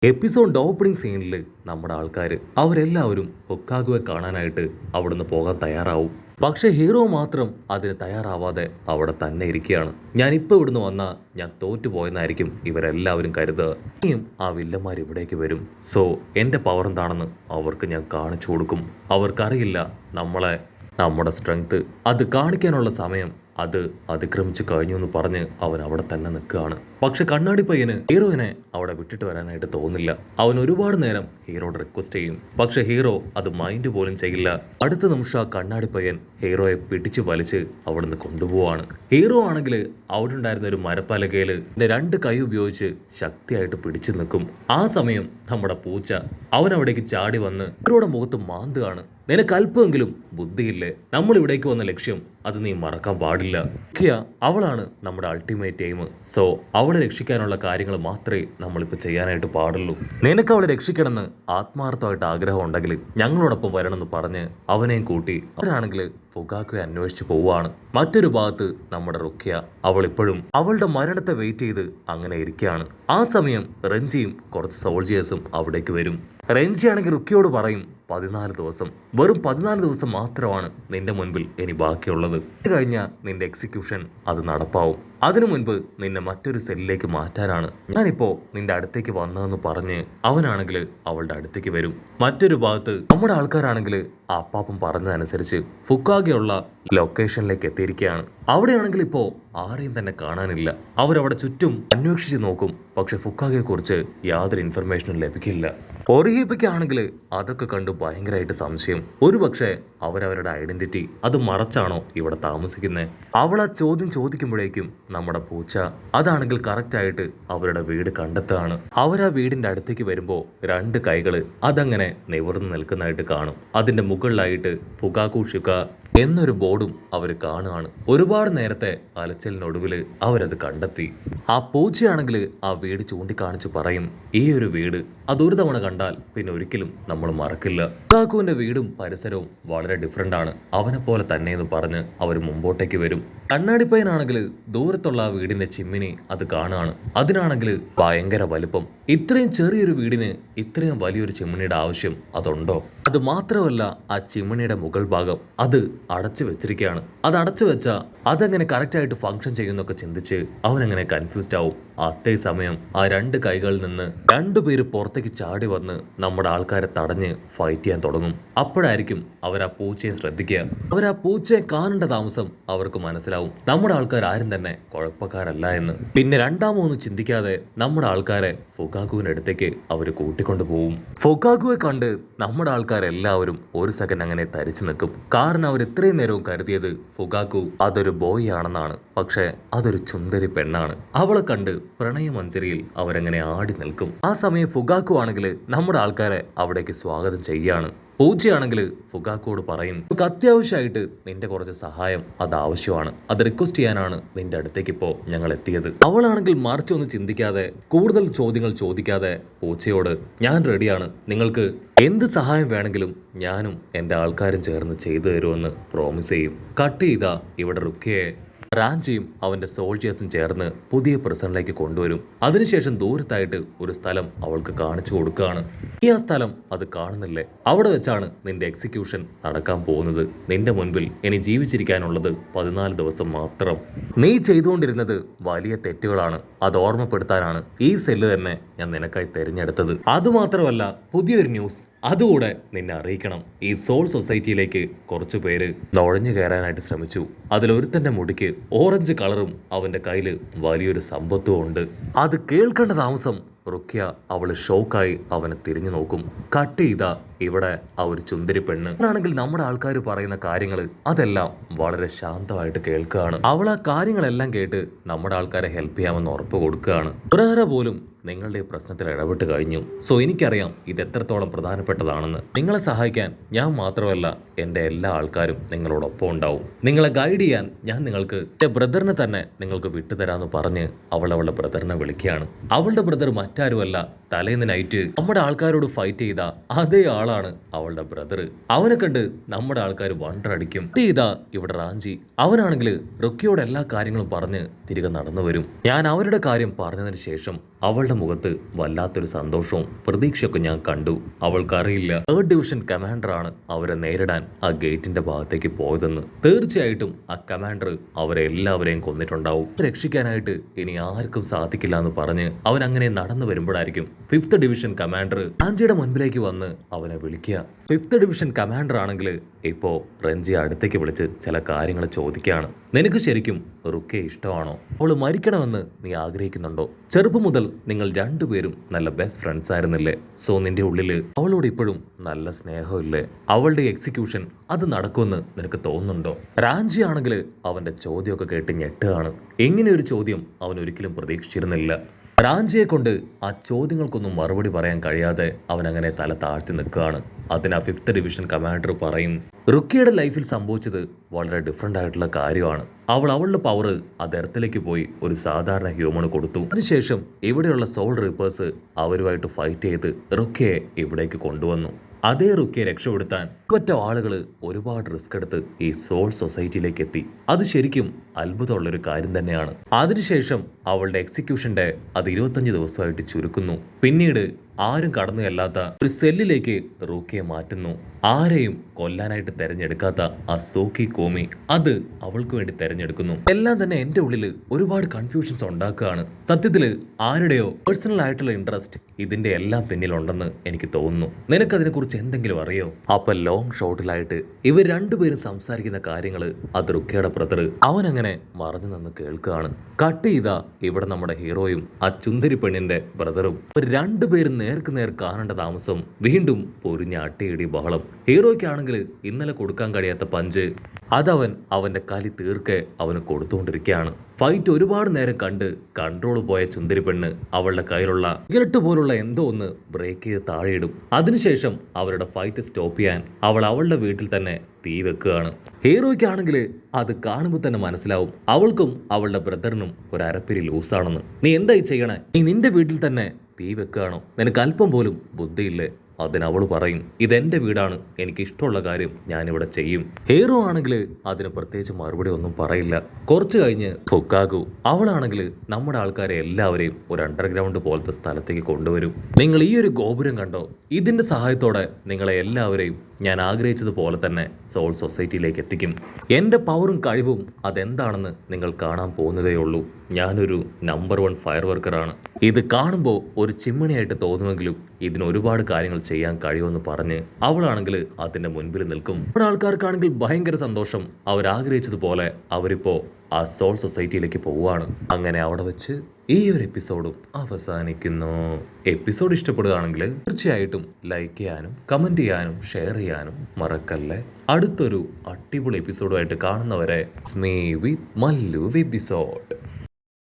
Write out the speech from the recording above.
Episode opening സീനിൽ നമ്മുടെ ആൾക്കാർ അവരെല്ലാവരും ഹൊക്കാഗുവെ കാണാനായിട്ട് അവിടുന്ന് പോകാൻ തയ്യാറാവും. പക്ഷെ ഹീറോ മാത്രം അതിന് തയ്യാറാവാതെ അവിടെ തന്നെ ഇരിക്കുകയാണ്. ഞാനിപ്പോൾ ഇവിടുന്ന് വന്നാൽ ഞാൻ തോറ്റുപോയെന്നായിരിക്കും ഇവരെല്ലാവരും കരുതുക. ഇനിയും ആ വില്ലന്മാർ ഇവിടേക്ക് വരും. സോ എൻ്റെ പവർ എന്താണെന്ന് അവർക്ക് ഞാൻ കാണിച്ചു കൊടുക്കും. അവർക്കറിയില്ല നമ്മുടെ സ്ട്രെങ്ത്. അത് കാണിക്കാനുള്ള സമയം അത് അതിക്രമിച്ചു കഴിഞ്ഞു എന്ന് പറഞ്ഞ് അവൻ അവിടെ തന്നെ നിൽക്കുകയാണ്. പക്ഷെ കണ്ണാടി പയ്യന് ഹീറോയിനെ അവിടെ വിട്ടിട്ട് വരാനായിട്ട് തോന്നില്ല. അവൻ ഒരുപാട് നേരം ഹീറോയുടെ റിക്വസ്റ്റ് ചെയ്യും. പക്ഷെ ഹീറോ അത് മൈൻഡ് പോലും ചെയ്യില്ല. അടുത്ത നിമിഷം ആ കണ്ണാടി പയ്യൻ ഹീറോയെ പിടിച്ചു വലിച്ച് അവിടുന്ന് കൊണ്ടുപോവാണ്. ഹീറോ ആണെങ്കിൽ അവിടെ ഉണ്ടായിരുന്ന ഒരു മരപ്പലകയിൽ രണ്ട് കൈ ഉപയോഗിച്ച് ശക്തിയായിട്ട് പിടിച്ചു നിൽക്കും. ആ സമയം നമ്മുടെ പൂച്ച അവൻ അവിടേക്ക് ചാടി വന്ന് ഹീറോയുടെ മുഖത്ത് മാന്തുകയാണ്. നിനക്ക് അല്പമെങ്കിലും ബുദ്ധിയില്ലേ? നമ്മൾ ഇവിടേക്ക് വന്ന ലക്ഷ്യം അത് നീ മറക്കാൻ പാടില്ല. അവളാണ് നമ്മുടെ അൾട്ടിമേറ്റ് എയിം. സോ അവളെ രക്ഷിക്കാനുള്ള കാര്യങ്ങൾ മാത്രമേ നമ്മളിപ്പോൾ ചെയ്യാനായിട്ട് പാടുള്ളൂ. നിനക്ക് അവളെ രക്ഷിക്കണമെന്ന് ആത്മാർത്ഥമായിട്ട് ആഗ്രഹം ഉണ്ടെങ്കിൽ ഞങ്ങളോടൊപ്പം വരണമെന്ന് പറഞ്ഞ് അവനെയും കൂട്ടി അവരാണെങ്കിൽ ഫുഗാക്കുവെ അന്വേഷിച്ച് പോവുകയാണ്. മറ്റൊരു ഭാഗത്ത് നമ്മുടെ റുക്കിയ അവൾ ഇപ്പോഴും അവളുടെ മരണത്തെ വെയിറ്റ് ചെയ്ത് അങ്ങനെ ഇരിക്കുകയാണ്. ആ സമയം റെഞ്ചിയും കുറച്ച് സോൾജിയേഴ്സും അവിടേക്ക് വരും. റെഞ്ചി ആണെങ്കിൽ റുക്കിയോട് പറയും, 14 ദിവസം, വെറും 14 ദിവസം മാത്രമാണ് നിന്റെ മുൻപിൽ ഇനി ബാക്കിയുള്ളത്. ഇത് കഴിഞ്ഞാൽ നിന്റെ എക്സിക്യൂഷൻ അത് നടപ്പാവും. അതിനു മുൻപ് നിന്നെ മറ്റൊരു സെല്ലിലേക്ക് മാറ്റാനാണ് ഞാനിപ്പോ നിന്റെ അടുത്തേക്ക് വന്നതെന്ന് പറഞ്ഞ് അവനാണെങ്കിൽ അവളുടെ അടുത്തേക്ക് വരും. മറ്റൊരു ഭാഗത്ത് നമ്മുടെ ആൾക്കാരാണെങ്കിൽ അപ്പാപ്പൻ പറഞ്ഞതനുസരിച്ച് ഫുക്കാഗെയുള്ള ലൊക്കേഷനിലേക്ക് എത്തിയിരിക്കുകയാണ്. അവിടെയാണെങ്കിൽ ഇപ്പോ ആരെയും തന്നെ കാണാനില്ല. അവരവിടെ ചുറ്റും അന്വേഷിച്ച് നോക്കും. പക്ഷെ ഫുക്കാഗയെ കുറിച്ച് യാതൊരു ഇൻഫർമേഷനും ലഭിക്കില്ല. ഒറിഹിപ്പയ്ക്കാണെങ്കിൽ അതൊക്കെ കണ്ട് ഭയങ്കരമായിട്ട് സംശയം. ഒരുപക്ഷെ അവരവരുടെ ഐഡന്റിറ്റി അത് മറച്ചാണോ ഇവിടെ താമസിക്കുന്നത്? അവൾ ആ ചോദ്യം ചോദിക്കുമ്പോഴേക്കും നമ്മുടെ പൂച്ച അതാണെങ്കിൽ കറക്റ്റായിട്ട് അവരുടെ വീട് കണ്ടെത്തുകയാണ്. അവരാ വീടിന്റെ അടുത്തേക്ക് വരുമ്പോൾ രണ്ട് കൈകള് അതങ്ങനെ നിവർന്ന് നിൽക്കുന്നതായിട്ട് കാണും. അതിന്റെ മുകളിലായിട്ട് ഫുഗാക്കു ഷുക എന്നൊരു ബോർഡും അവർ കാണുകയാണ്. ഒരുപാട് നേരത്തെ അലച്ചിലിനൊടുവിൽ അവരത് കണ്ടെത്തി. ആ പൂച്ചയാണെങ്കിൽ ആ വീട് ചൂണ്ടിക്കാണിച്ച് പറയും, ഈ ഒരു വീട് അതൊരു തവണ കണ്ടാൽ പിന്നെ ഒരിക്കലും നമ്മൾ മറക്കില്ല. ഫുഗാക്കുവിന്റെ വീടും പരിസരവും വളരെ ഡിഫറെന്റ് ആണ്. അവനെ പോലെ തന്നെ എന്ന് പറഞ്ഞ് അവർ മുമ്പോട്ടേക്ക് വരും. കണ്ണാടിപ്പയ്യനാണെങ്കിൽ ദൂരത്തുള്ള ആ വീടിന്റെ ചിമ്മിനി അത് കാണുകയാണ്. അതിനാണെങ്കിൽ ഭയങ്കര വലുപ്പം. ഇത്രയും ചെറിയൊരു വീടിന് ഇത്രയും വലിയൊരു ചിമ്മിനിയുടെ ആവശ്യം അതുണ്ടോ? അത് മാത്രമല്ല, ആ ചിമ്മിനിയുടെ മുകൾ ഭാഗം അത് അടച്ചു വെച്ചിരിക്കുകയാണ്. അത് അടച്ചു വെച്ചാൽ അതെങ്ങനെ കറക്റ്റായിട്ട് ഫങ്ഷൻ ചെയ്യുന്നൊക്കെ ചിന്തിച്ച് അവനങ്ങനെ കൺഫ്യൂസ്ഡ് ആവും. അതേസമയം ആ രണ്ട് കൈകളിൽ നിന്ന് രണ്ടുപേര് പുറത്തേക്ക് ചാടി വന്ന് നമ്മുടെ ആൾക്കാരെ തടഞ്ഞ് ഫൈറ്റ് ചെയ്യാൻ തുടങ്ങും. അപ്പോഴായിരിക്കും അവർ ആ പൂച്ചയെ ശ്രദ്ധിക്കുക. അവർ ആ പൂച്ചയെ കാണേണ്ട താമസം അവർക്ക് മനസ്സിലാവും നമ്മുടെ ആൾക്കാർ ആരും തന്നെ കുഴപ്പക്കാരല്ല എന്ന്. പിന്നെ രണ്ടാമൊന്നും ചിന്തിക്കാതെ നമ്മുടെ ആൾക്കാരെ ഫുഗാക്കുവിന്റെ അടുത്തേക്ക് അവർ കൂട്ടിക്കൊണ്ടു പോവും. ഫുഗാക്കുവെ കണ്ട് നമ്മുടെ ആൾക്കാരെല്ലാവരും ഒരു സെക്കൻഡ് അങ്ങനെ തരിച്ചു നിൽക്കും. കാരണം അവർ ഇത്രയും നേരവും കരുതിയത് ഫുഗാക്കു അതൊരു ബോയ് ആണെന്നാണ്. പക്ഷെ അതൊരു സുന്ദരി പെണ്ണാണ്. അവളെ കണ്ട് പ്രണയമഞ്ജരിയിൽ അവരങ്ങനെ ആടി നിൽക്കും. ആ സമയം ഫുഗാക്കു ആണെങ്കിൽ നമ്മുടെ ആൾക്കാരെ അവിടേക്ക് സ്വാഗതം ചെയ്യാണ്. പൂച്ചയാണെങ്കിൽ ഫുഗാക്കോട് പറയും, നമുക്ക് അത്യാവശ്യമായിട്ട് നിന്റെ കുറച്ച് സഹായം അത് ആവശ്യമാണ്. അത് റിക്വസ്റ്റ് ചെയ്യാനാണ് നിന്റെ അടുത്തേക്ക് ഇപ്പോൾ ഞങ്ങൾ എത്തിയത്. അവളാണെങ്കിൽ മറിച്ചൊന്നും ചിന്തിക്കാതെ കൂടുതൽ ചോദ്യങ്ങൾ ചോദിക്കാതെ പൂച്ചയോട്, ഞാൻ റെഡിയാണ്, നിങ്ങൾക്ക് എന്ത് സഹായം വേണമെങ്കിലും ഞാനും എൻ്റെ ആൾക്കാരും ചേർന്ന് ചെയ്തു തരുമെന്ന് പ്രോമിസ് ചെയ്യും. കട്ട് ചെയ്താ ഇവിടെ റുക്കിയെ റാഞ്ചിയും അവന്റെ സോൾജിയേഴ്സും ചേർന്ന് പുതിയ പ്രസന്റിലേക്ക് കൊണ്ടുവരും. അതിനുശേഷം ദൂരത്തായിട്ട് ഒരു സ്ഥലം അവൾക്ക് കാണിച്ചു കൊടുക്കുകയാണ്. ഈ ആ സ്ഥലം അത് കാണുന്നില്ലേ? അവിടെ വെച്ചാണ് നിന്റെ എക്സിക്യൂഷൻ നടക്കാൻ പോകുന്നത്. നിന്റെ മുൻപിൽ ഇനി ജീവിച്ചിരിക്കാനുള്ളത് 14 ദിവസം മാത്രം. നീ ചെയ്തുകൊണ്ടിരുന്നത് വലിയ തെറ്റുകളാണ്. അത് ഓർമ്മപ്പെടുത്താനാണ് ഈ സെല്ല് തന്നെ ഞാൻ നിനക്കായി തിരഞ്ഞെടുത്തത്. അതുമാത്രമല്ല, പുതിയൊരു ന്യൂസ് അതുകൂടെ നിന്നെ അറിയിക്കണം. ഈ സോൾ സൊസൈറ്റിയിലേക്ക് കുറച്ചു പേര് നുഴഞ്ഞു കയറാനായിട്ട് ശ്രമിച്ചു. അതിലൊരുത്തന്റെ മുടിക്ക് ഓറഞ്ച് കളറും അവന്റെ കയ്യിൽ വലിയൊരു സമ്പത്തും ഉണ്ട്. അത് കേൾക്കേണ്ട താമസം റുക്കിയ അവള് ഷോക്കായി അവനെ തിരിഞ്ഞു നോക്കും. കട്ട് ചെയ്താ ഇവിടെ ആ ഒരു ചുന്ദരി പെണ്ണ് ആണെങ്കിൽ നമ്മുടെ ആൾക്കാർ പറയുന്ന കാര്യങ്ങൾ അതെല്ലാം വളരെ ശാന്തമായിട്ട് കേൾക്കുകയാണ്. അവൾ ആ കാര്യങ്ങളെല്ലാം കേട്ട് നമ്മുടെ ആൾക്കാരെ ഹെൽപ്പ് ചെയ്യാമെന്ന് ഉറപ്പ് കൊടുക്കുകയാണ്. ഒരാരെ പോലും നിങ്ങളുടെ ഈ പ്രശ്നത്തിൽ ഇടപെട്ട് കഴിഞ്ഞു. സോ എനിക്കറിയാം ഇത് എത്രത്തോളം പ്രധാനപ്പെട്ടതാണെന്ന്. നിങ്ങളെ സഹായിക്കാൻ ഞാൻ മാത്രമല്ല, എൻ്റെ എല്ലാ ആൾക്കാരും നിങ്ങളോടൊപ്പം ഉണ്ടാവും. നിങ്ങളെ ഗൈഡ് ചെയ്യാൻ ഞാൻ നിങ്ങൾക്ക് എൻ്റെ ബ്രദറിനെ തന്നെ നിങ്ങൾക്ക് വിട്ടുതരാമെന്ന് പറഞ്ഞ് അവളുടെ ബ്രദറിനെ വിളിക്കുകയാണ്. അവളുടെ ബ്രദർ മറ്റാരുമല്ല, തലേന്ന് നൈറ്റ് നമ്മുടെ ആൾക്കാരോട് ഫൈറ്റ് ചെയ്ത അതേ ആളാണ് അവളുടെ ബ്രദർ. അവനെ കണ്ട് നമ്മുടെ ആൾക്കാർ വണ്ടടിക്കും. ഇതാ ഇവിടെ റാഞ്ചി. അവനാണെങ്കിൽ റുക്കിയോട് എല്ലാ കാര്യങ്ങളും പറഞ്ഞ് തിരികെ നടന്നു വരും. ഞാൻ അവരുടെ കാര്യം പറഞ്ഞതിന് ശേഷം അവളുടെ മുഖത്ത് വല്ലാത്തൊരു സന്തോഷവും പ്രതീക്ഷയൊക്കെ ഞാൻ കണ്ടു. അവൾക്കറിയില്ല 3rd ഡിവിഷൻ കമാൻഡറാണ് അവരെ നേരിടാൻ ആ ഗേറ്റിന്റെ ഭാഗത്തേക്ക് പോയതെന്ന്. തീർച്ചയായിട്ടും ആ കമാൻഡർ അവരെ എല്ലാവരെയും കൊന്നിട്ടുണ്ടാവും. രക്ഷിക്കാനായിട്ട് ഇനി ആർക്കും സാധിക്കില്ല എന്ന് പറഞ്ഞ് അവൻ അങ്ങനെ നടന്നു വരുമ്പോഴായിരിക്കും 5th ഡിവിഷൻ കമാൻഡർ റാഞ്ചിയുടെ മുൻപിലേക്ക് വന്ന് അവനെ വിളിക്കുക. 5th ഡിവിഷൻ കമാൻഡർ ആണെങ്കിൽ ഇപ്പോ റഞ്ജി അടുത്തേക്ക് വിളിച്ച് ചില കാര്യങ്ങൾ ചോദിക്കുകയാണ്. നിനക്ക് ശരിക്കും റുക്കയെ ഇഷ്ടമാണോ? അവള് മരിക്കണമെന്ന് നീ ആഗ്രഹിക്കുന്നുണ്ടോ? ചെറുപ്പം മുതൽ നിങ്ങൾ രണ്ടുപേരും നല്ല ബെസ്റ്റ് ഫ്രണ്ട്സ് ആയിരുന്നില്ലേ? സോ നിന്റെ ഉള്ളില് അവളോട് ഇപ്പോഴും നല്ല സ്നേഹമില്ലേ? അവളുടെ എക്സിക്യൂഷൻ അത് നടക്കുമെന്ന് നിനക്ക് തോന്നുന്നുണ്ടോ? റാഞ്ചി ആണെങ്കിൽ അവന്റെ ചോദ്യമൊക്കെ കേട്ട് ഞെട്ടുകയാണ്. ഇങ്ങനെ ഒരു ചോദ്യം അവൻ ഒരിക്കലും പ്രതീക്ഷിച്ചിരുന്നില്ല. റാഞ്ചിയെ കൊണ്ട് ആ ചോദ്യങ്ങൾക്കൊന്നും മറുപടി പറയാൻ കഴിയാതെ അവൻ അങ്ങനെ തല താഴ്ത്തി നിൽക്കുകയാണ്. അതിന് 5th ഡിവിഷൻ കമാൻഡർ പറയും, റുക്കിയുടെ ലൈഫിൽ സംഭവിച്ചത് വളരെ ഡിഫറെൻ്റ് ആയിട്ടുള്ള കാര്യമാണ്. അവളുടെ പവർ ആ എർത്തിലേക്ക് പോയി ഒരു സാധാരണ ഹ്യൂമന് കൊടുത്തു. അതിനുശേഷം ഇവിടെയുള്ള സോൾ റീപ്പേഴ്സ് അവരുമായിട്ട് ഫൈറ്റ് ചെയ്ത് റുക്കിയെ ഇവിടേക്ക് കൊണ്ടുവന്നു. അതേ റുക്കിയെ രക്ഷപ്പെടുത്താൻ ഒറ്റ ആളുകൾ ഒരുപാട് റിസ്ക് എടുത്ത് ഈ സോൾ സൊസൈറ്റിയിലേക്ക് എത്തി. അത് ശരിക്കും അത്ഭുതമുള്ളൊരു കാര്യം തന്നെയാണ്. അതിനുശേഷം അവളുടെ എക്സിക്യൂഷന്റെ അത് 25 ദിവസമായിട്ട് ചുരുക്കുന്നു. പിന്നീട് ആരും കടന്നു ചെല്ലാത്ത ഒരു സെല്ലിലേക്ക് റൂക്കിയെ മാറ്റുന്നു. ആരെയും കൊല്ലാനായിട്ട് തെരഞ്ഞെടുക്കാത്ത ആ സോക്കി കോമി അത് അവൾക്ക് വേണ്ടി തെരഞ്ഞെടുക്കുന്നു. എല്ലാം തന്നെ എന്റെ ഉള്ളിൽ ഒരുപാട് കൺഫ്യൂഷൻസ് ഉണ്ടാക്കുകയാണ്. സത്യത്തില് ആരുടെയോ പേഴ്സണൽ ആയിട്ടുള്ള ഇൻട്രസ്റ്റ് ഇതിന്റെ എല്ലാം പിന്നിലുണ്ടെന്ന് എനിക്ക് തോന്നുന്നു. നിനക്കതിനെ കുറിച്ച് എന്തെങ്കിലും അറിയോ? അപ്പൊ ലോങ് ഷോട്ടിലായിട്ട് ഇവർ രണ്ടുപേരും സംസാരിക്കുന്ന കാര്യങ്ങള് അത് റുക്കയുടെ ബ്രദർ അവൻ അങ്ങനെ മറഞ്ഞു നിന്ന് കേൾക്കുകയാണ്. കട്ട് ചെയ്താ ഇവിടെ നമ്മുടെ ഹീറോയും ആ ചുന്ദരി പെണ്ണിന്റെ ബ്രദറും രണ്ടുപേരും നേർക്ക് നേർ കാണേണ്ട താമസം വീണ്ടും പൊരിഞ്ഞ അട്ടിയിടി ബഹളം. ഹീറോയ്ക്കാണെങ്കിൽ ഇന്നലെ കൊടുക്കാൻ കഴിയാത്ത പഞ്ച് അതവൻ അവന്റെ കലി തീർക്കെ അവന് കൊടുത്തുകൊണ്ടിരിക്കുകയാണ്. ഫൈറ്റ് ഒരുപാട് നേരം കണ്ട് കൺട്രോൾ പോയ ചുന്ദരി പെണ്ണ് അവളുടെ കയ്യിലുള്ള ഇരട്ട് പോലുള്ള എന്തോ ഒന്ന് ബ്രേക്ക് ചെയ്ത് താഴെയിടും. അതിനുശേഷം അവരുടെ ഫൈറ്റ് സ്റ്റോപ്പ് ചെയ്യാൻ അവൾ അവളുടെ വീട്ടിൽ തന്നെ തീ വെക്കുകയാണ്. ഹീറോയ്ക്കാണെങ്കിൽ അത് കാണുമ്പോൾ തന്നെ മനസ്സിലാവും അവൾക്കും അവളുടെ ബ്രദറിനും ഒരു അരപ്പിരി ലൂസാണെന്ന്. നീ എന്തായി ചെയ്യണേ? നീ നിന്റെ വീട്ടിൽ തന്നെ തീ വെക്കുകയാണോ? നിനക്ക് അല്പം പോലും ബുദ്ധിയില്ലേ? അതിനവള് പറയും, ഇതെന്റെ വീടാണ്, എനിക്ക് ഇഷ്ടമുള്ള കാര്യം ഞാനിവിടെ ചെയ്യും. ഹീറോ ആണെങ്കിൽ അതിന് പ്രത്യേകിച്ച് മറുപടി ഒന്നും പറയില്ല. കുറച്ചു കഴിഞ്ഞ് ഹൊക്കാഗു അവളാണെങ്കിൽ നമ്മുടെ ആൾക്കാരെ എല്ലാവരെയും ഒരു അണ്ടർഗ്രൗണ്ട് പോലത്തെ സ്ഥലത്തേക്ക് കൊണ്ടുവരും. നിങ്ങൾ ഈ ഒരു ഗോപുരം കണ്ടോ? ഇതിന്റെ സഹായത്തോടെ നിങ്ങളെ എല്ലാവരെയും ഞാൻ ആഗ്രഹിച്ചതുപോലെ തന്നെ സോൾ സൊസൈറ്റിയിലേക്ക് എത്തിക്കും. എന്റെ പവറും കഴിവും അതെന്താണെന്ന് നിങ്ങൾ കാണാൻ പോകുന്നതേ ഉള്ളൂ. ഞാനൊരു നമ്പർ 1 ഫയർ വർക്കറാണ്. ഇത് കാണുമ്പോൾ ഒരു ചിമ്മിണിയായിട്ട് തോന്നുമെങ്കിലും ഇതിന് ഒരുപാട് കാര്യങ്ങൾ ചെയ്യാൻ കഴിയുമെന്ന് പറഞ്ഞ് അവളാണെങ്കിൽ അതിന്റെ മുൻപിൽ നിൽക്കും. നമ്മുടെ ആൾക്കാർക്കാണെങ്കിൽ ഭയങ്കര സന്തോഷം. അവരാഗ്രഹിച്ചതുപോലെ അവരിപ്പോ ആ സോൾ സൊസൈറ്റിയിലേക്ക് പോവുകയാണ്. അങ്ങനെ അവിടെ വെച്ച് ഈ ഒരു എപ്പിസോഡും അവസാനിക്കുന്നു. എപ്പിസോഡ് ഇഷ്ടപ്പെടുകയാണെങ്കിൽ തീർച്ചയായിട്ടും ലൈക്ക് ചെയ്യാനും കമന്റ് ചെയ്യാനും ഷെയർ ചെയ്യാനും മറക്കല്ലേ. അടുത്തൊരു അടിപൊളി എപ്പിസോഡുമായിട്ട് കാണുന്നവരെ സ്മേ വിത്ത് മല്ലു എപ്പിസോഡ്.